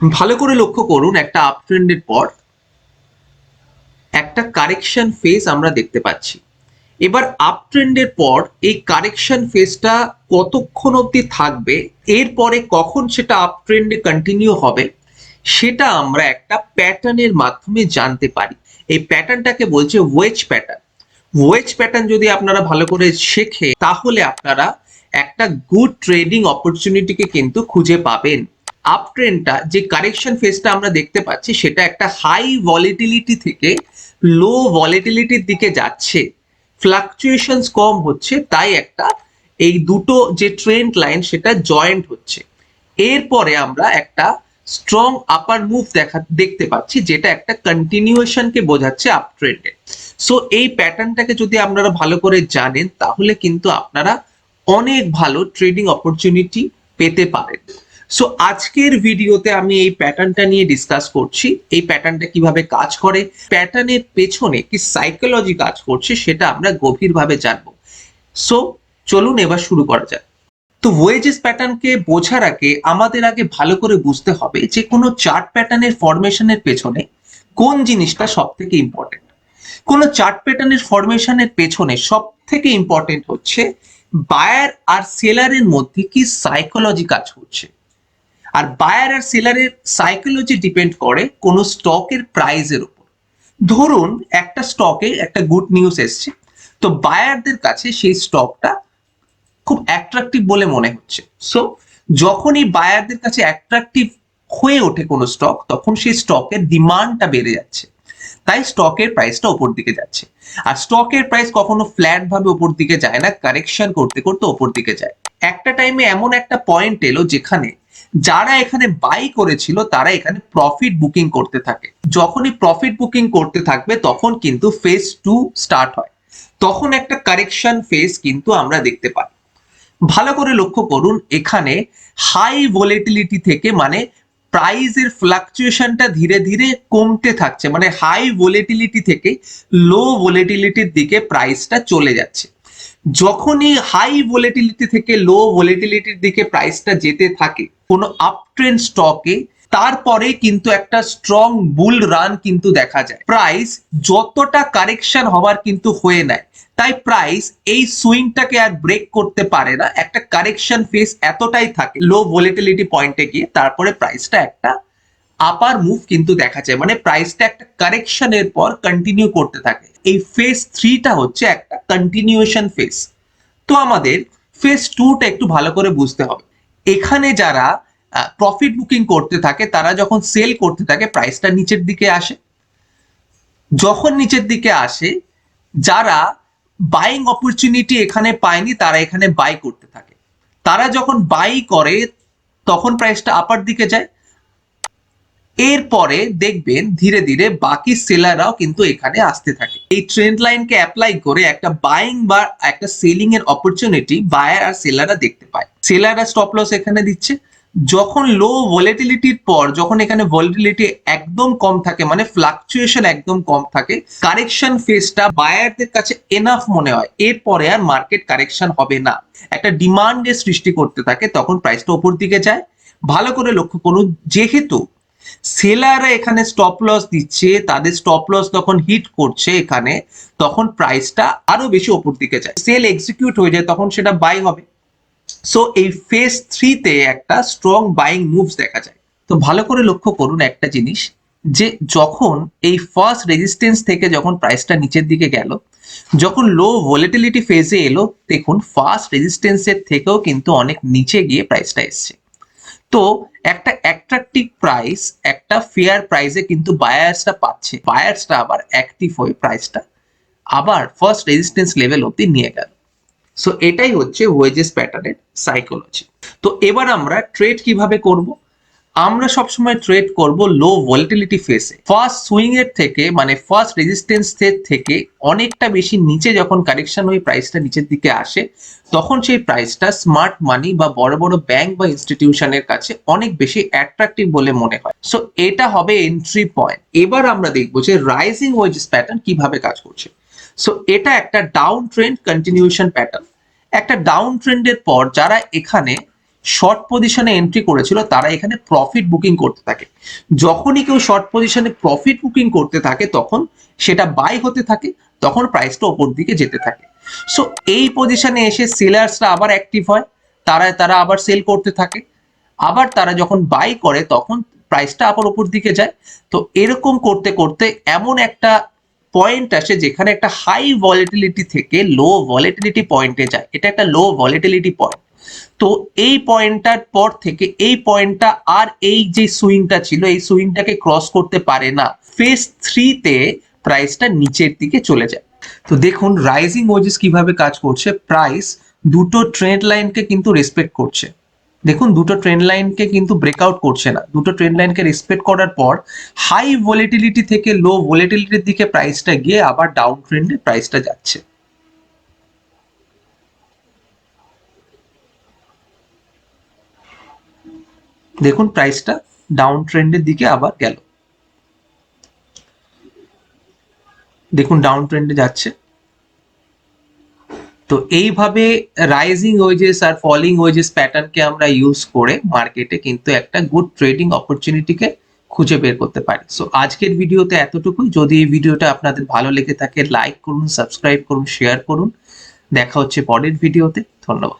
ভালো করে লক্ষ্য করুন, একটা আপ ট্রেন্ডের পর একটা কারেকশন ফেজ আমরা দেখতে পাচ্ছি। এবার আপ ট্রেন্ডের পর এই কারেকশন ফেজটা কতক্ষণ অবধি থাকবে, এরপরে কখন সেটা আপ ট্রেন্ডে কন্টিনিউ হবে, সেটা আমরা একটা প্যাটার্নের মাধ্যমে জানতে পারি। এই প্যাটার্নটাকে বলছে ওয়েজ প্যাটার্ন। ওয়েজ প্যাটার্ন যদি আপনারা ভালো করে শেখে, তাহলে আপনারা একটা গুড ট্রেডিং অপরচুনিটিকে কিন্তু খুঁজে পাবেন। আপ ট্রেন্ডটা যে কারেকশন ফেজটা আমরা দেখতে পাচ্ছি, সেটা একটা হাই ভলিটিলিটি থেকে লো ভলিটিলিটির দিকে যাচ্ছে, ফ্লাকচুয়েশনস কম হচ্ছে, তাই একটা এই দুটো যে ট্রেন্ড লাইন সেটা জয়েন্ট হচ্ছে। এরপরে আমরা একটা স্ট্রং আপার মুভ দেখতে পাচ্ছি, যেটা একটা কন্টিনিউয়েশনকে বোঝাচ্ছে আপ ট্রেন্ডে। সো এই প্যাটার্নটাকে যদি আপনারা ভালো করে জানেন, তাহলে কিন্তু আপনারা অনেক ভালো ট্রেডিং অপরচুনিটি পেতে পারেন। সো আজকের ভিডিওতে আমি এই প্যাটার্নটা নিয়ে ডিসকাস করছি, এই প্যাটার্নটা কিভাবে কাজ করে, প্যাটার্নের পেছনে কি সাইকোলজি কাজ করছে, সেটা আমরা গভীরভাবে জানবো। সো চলুন এবার শুরু করা যাক। তো ওয়েজেস প্যাটার্নকে বোঝার আগে আমাদের আগে ভালো করে বুঝতে হবে যে কোনো চার্ট প্যাটার্নের ফরমেশনের পেছনে কোন জিনিসটা সব থেকে ইম্পর্টেন্ট। কোনো চার্ট প্যাটার্নের ফরমেশনের পেছনে সব থেকে ইম্পর্টেন্ট হচ্ছে বায়ার আর সেলারের মধ্যে কি সাইকোলজি কাজ করছে। আর বায়ার আর সেলারের সাইকোলজি ডিপেন্ড করে কোনো স্টকের প্রাইসের উপর। ধরুন একটা স্টকে একটা গুড নিউজ এসছে, তো বায়ারদের কাছে সেই স্টকটা খুব অ্যাট্রাকটিভ বলে মনে হচ্ছে। সো যখনই বায়ারদের কাছে অ্যাট্রাকটিভ হয়ে ওঠে কোনো স্টক, তখন সেই স্টকের ডিমান্ডটা বেড়ে যাচ্ছে, তাই স্টকের প্রাইসটা ওপর দিকে যাচ্ছে। আর স্টকের প্রাইস কখনো ফ্ল্যাট ভাবে ওপর দিকে যায় না, কারেকশন করতে করতে ওপর দিকে যায়। একটা টাইমে এমন একটা পয়েন্ট এলো যেখানে যারা এখানে বাই করেছিল তারা এখানে প্রফিট বুকিং করতে থাকে। যখনই প্রফিট বুকিং করতে থাকবে, তখন কিন্তু ফেজ 2 স্টার্ট হয়, তখন একটা কারেকশন ফেজ কিন্তু আমরা দেখতে পাই। ভালো করে লক্ষ্য করুন, এখানে হাই ভলিটিলিটি থেকে মানে প্রাইসের ফ্লাকচুয়েশনটা ধীরে ধীরে কমতে থাকছে, মানে হাই ভলিটিলিটি থেকে লো ভলিটিলিটির দিকে প্রাইসটা চলে যাচ্ছে। যখনই হাই ভলিটিলিটি থেকে লো ভলিটিলিটির দিকে প্রাইসটা যেতে থাকে কোনো আপ ট্রেন্ড স্টকে, তারপরে কিন্তু একটা স্ট্রং বুল রান কিন্তু দেখা যায়। প্রাইস যতটা কারেকশন হওয়ার কিন্তু হয়ে নেয়, তাই প্রাইস এই সুইংটাকে আর ব্রেক করতে পারে না। একটা কারেকশন ফেজ এতটাই থাকে লো ভলিটিলিটি পয়েন্টে গিয়ে, তারপরে প্রাইসটা একটা আপার মুভ কিন্তু দেখা যায়, মানে প্রাইসটা একটা কারেকশনের পর কন্টিনিউ করতে থাকে। এই ফেজ 3টা হচ্ছে একটা কন্টিনিউয়েশন ফেজ। তো আমাদের ফেজ 2টা একটু ভালো করে বুঝতে হবে। এখানে যারা প্রফিট বুকিং করতে থাকে, তারা যখন সেল করতে থাকে, প্রাইসটা নিচের দিকে আসে। যখন নিচের দিকে আসে, যারা বাইং অপরচুনিটি এখানে পায়নি, তারা এখানে বাই করতে থাকে। তারা যখন বাই করে, তখন প্রাইসটা আপার দিকে যায়। এরপরে দেখবেন ধীরে ধীরে বাকি সেলাররাও কিন্তু এখানে আসতে থাকে। এই ট্রেন্ড লাইনকে অ্যাপ্লাই করে একটা বাইং বা একটা সেলিং এর অপরচুনিটি বায়ার আর সেলাররা দেখতে পায়। সেলাররা স্টপ লস এখানে দিচ্ছে। যখন লো ভলিটিলিটির পর, যখন এখানে ভলিটিলিটি একদম কম থাকে, মানে ফ্লাকচুয়েশন একদম কম থাকে, কারেকশন ফেজটা বায়ারদের কাছে এনাফ মনে হয়, এরপরে আর মার্কেট কারেকশন হবে না, একটা ডিমান্ডের সৃষ্টি করতে থাকে, তখন প্রাইসটা উপর দিকে যায়। ভালো করে লক্ষ্য করুন, যেহেতু সেলাররা এখানে স্টপ লস দিচ্ছে, তাদের স্টপ লস যখন হিট করছে এখানে, তখন প্রাইসটা আরো বেশি উপর দিকে যায়, সেল এক্সিকিউট হয়ে যায়, তখন সেটা বাই হবে। সো এই ফেজ 3তে একটা স্ট্রং বাইং মুভস দেখা যায়। তো ভালো করে লক্ষ্য করুন একটা জিনিস, যে যখন এই ফার্স্ট রেজিস্ট্যান্স থেকে যখন প্রাইসটা নিচের দিকে গেল, যখন লো ভলিটিলিটি ফেজে এলো, দেখুন ফার্স্ট রেজিস্ট্যান্সের থেকেও কিন্তু অনেক নিচে গিয়ে প্রাইসটা এসছে। তো একটা অ্যাট্রাকটিভ প্রাইস, একটা ফেয়ার প্রাইসে কিন্তু বায়ার্সটা পাচ্ছে, বায়ার্সটা আবার অ্যাক্টিভ হয়ে প্রাইসটা আবার ফার্স্ট রেজিস্ট্যান্স লেভেল অবধি নিয়ে গেল। সো এটাই হচ্ছে ওয়েজেস প্যাটার্নের সাইকোলজি। তো এবার আমরা ট্রেড কিভাবে করব। আমরা সবসময় ট্রেড করব লো ভলিটিলিটি ফেসে। ফার্স্ট সুইং এর থেকে, মানে ফার্স্ট রেজিস্ট্যান্স থেকে অনেকটা বেশি নিচে যখন কারেকশন হয়ে প্রাইসটা নিচের দিকে আসে, তখন সেই প্রাইসটা স্মার্ট মানি বা বড় বড় ব্যাংক বা ইনস্টিটিউশনের কাছে অনেক বেশি অ্যাট্রাকটিভ বলে মনে হয়। সো এটা হবে এন্ট্রি পয়েন্ট। এবার আমরা দেখবো যে রাইজিং ওয়েজেস প্যাটার্ন কিভাবে কাজ করছে। সো এটা একটা ডাউন ট্রেন্ড কন্টিনিউশন প্যাটার্ন। একটা ডাউন ট্রেন্ডের পর যারা এখানে শর্ট পজিশনে এন্ট্রি করেছিল তারা এখানে প্রফিট বুকিং করতে থাকে। যখনই কেউ শর্ট পজিশনে প্রফিট বুকিং করতে থাকে তখন সেটা বাই হতে থাকে, তখন প্রাইসটা ওপর দিকে যেতে থাকে। সো এই পজিশনে এসে সেলার্সরা আবার অ্যাক্টিভ হয়, তারা আবার সেল করতে থাকে, আবার তারা যখন বাই করে তখন প্রাইসটা আবার উপর দিকে যায়। তো এরকম করতে করতে এমন একটা পয়েন্ট আসে যেখানে একটা হাই ভলিটিলিটি থেকে লো ভলিটিলিটি পয়েন্টে যায়, এটা একটা লো ভলিটিলিটি পয়েন্ট। তো এই পয়েন্টটার পর থেকে এই পয়েন্টটা আর এই যে সুইংটা ছিল এই সুইংটাকে ক্রস করতে পারে না, ফেজ 3 তে প্রাইসটা নিচের দিকে চলে যায়। তো দেখুন রাইজিং ওয়েজেস কিভাবে কাজ করছে, প্রাইস দুটো ট্রেন্ড লাইনকে কিন্তু রেসপেক্ট করছে। দেখুন দুটো ট্রেন্ড লাইনকে কিন্তু ব্রেকআউট করছে না, দুটো ট্রেন্ড লাইনকে রেসপেক্ট করার পর হাই ভলিটিলিটি থেকে লো ভলিটিলিটির দিকে প্রাইসটা গিয়ে আবার ডাউন ট্রেন্ডে প্রাইসটা যাচ্ছে। দেখুন প্রাইসটা ডাউন ট্রেন্ডের দিকে আবার গেল, দেখুন ডাউন ট্রেন্ডে যাচ্ছে। তো এইভাবে রাইজিং ওয়েজেস আর ফলিং ওয়েজেস প্যাটার্নকে আমরা ইউজ করে মার্কেটে কিন্তু একটা গুড ট্রেডিং অপরচুনিটিকে খুঁজে বের করতে পারি। সো আজকের ভিডিওতে এতটুকুই। যদি এই ভিডিওটা আপনাদের ভালো লেগে থাকে লাইক করুন, সাবস্ক্রাইব করুন, শেয়ার করুন। দেখা হচ্ছে পরের ভিডিওতে। ধন্যবাদ।